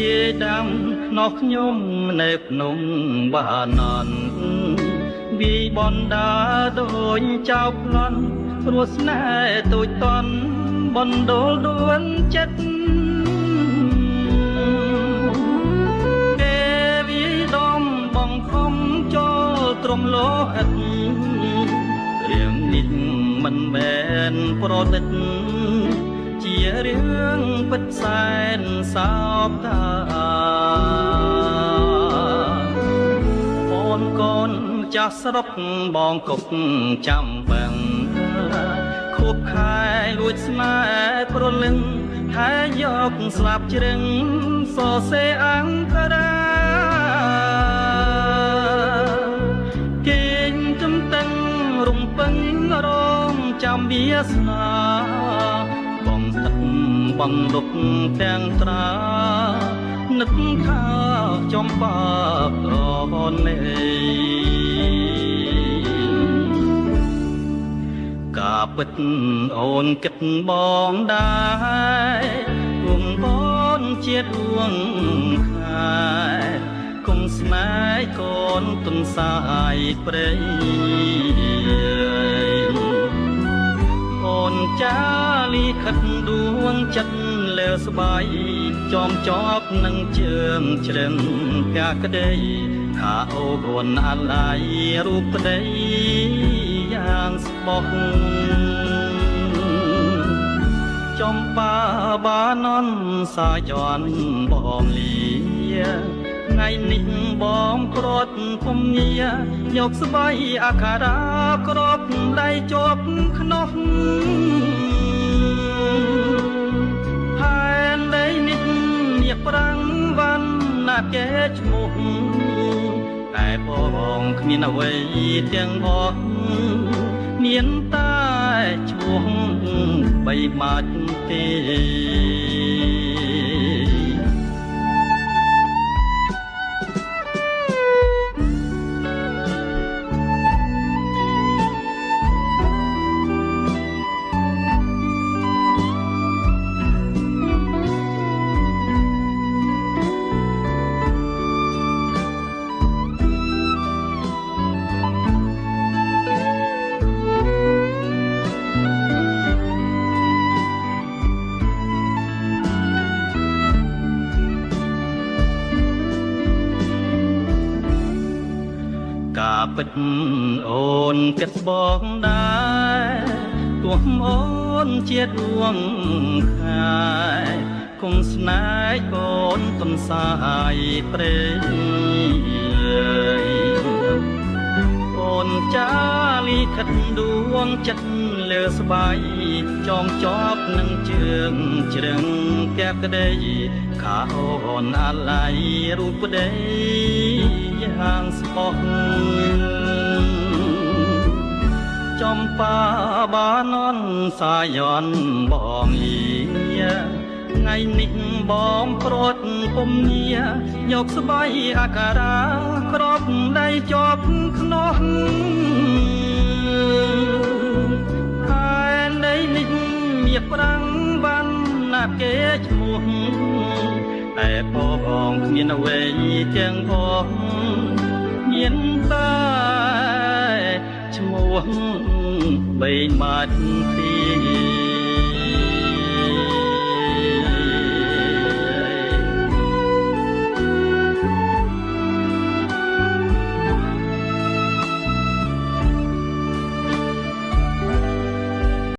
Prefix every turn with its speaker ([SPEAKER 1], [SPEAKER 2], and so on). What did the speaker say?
[SPEAKER 1] ជាដាំនោះខ្ញុំនៅភ្នំបាណន់វិបណ្ដាដូចចៅប្លន់ព្រោះស្នេហ៍ទូចតន់បណ្ដូលដួលចិត្តគេវិដំបងខំចូលទ្រមលោហិតរៀងនេះមិនមែនប្រឌិតជារឿងពិតសែនសោកថាអូនកូនចាស់ស្រុកបងគុកចាំបាំងខួបខែលួចស្នេហ៍ប្រលឹងហើយយកស្លាប់ជ្រឹងសរសេរអង្គរាគេងចំតឹងរំពឹងរងចាំវាសនាបងស្ទឹកបងលុកទាំងត្រានឹកថាចំបាកអូនការពិតអូនគិតបងដែរគង់បងជាដួងខែគង់ស្នេហ៍កូនទុនសាយព្រៃអូនចាលីខិតដួងចិត្តលើស្បៃចំជាប់នឹងជើងជ្រឹងកាក្ដីថាអូនអាឡ័យរូបប្តីយ៉ាងស្បោះចំបាបាណន់សាយ័នបងលីថ្ងៃនេះបងព្រាត់ពុំញាយកស្បៃអក្ខរាក្របដៃជាប់ខ្នោះហើយដីនេះញាប្រាំងវណ្ណាគេឈ្មោះតែបងគ្មានអ្វីទាំងអស់មានតែឈ្មោះបីបាច់ទេការពិតអូនគិតបងដែរទោះអូនជាដួងខែគង់ស្នេហ៍កូនទុនសាយព្រៃអូនចាលីខិតដួងចិត្តលើស្បៃចំជាប់នឹងជើងជ្រឹងកាក្ដីខាអូនអាឡ័យរូបប្តីយ៉ាងស្បោះចំបាបាណន់សាយ័នបងលីថ្ងៃនេះបងព្រាត់ពុំញាយកស្បៃអក្ខរាក្របដៃជាប់ខ្នោះហើយដីនេះមានប្រាំងវណ្ណាគេឈ្មោះតែបងគ្មានអ្វីទាំងអស់មានតែឈ្មោះបីម៉ាត់ទី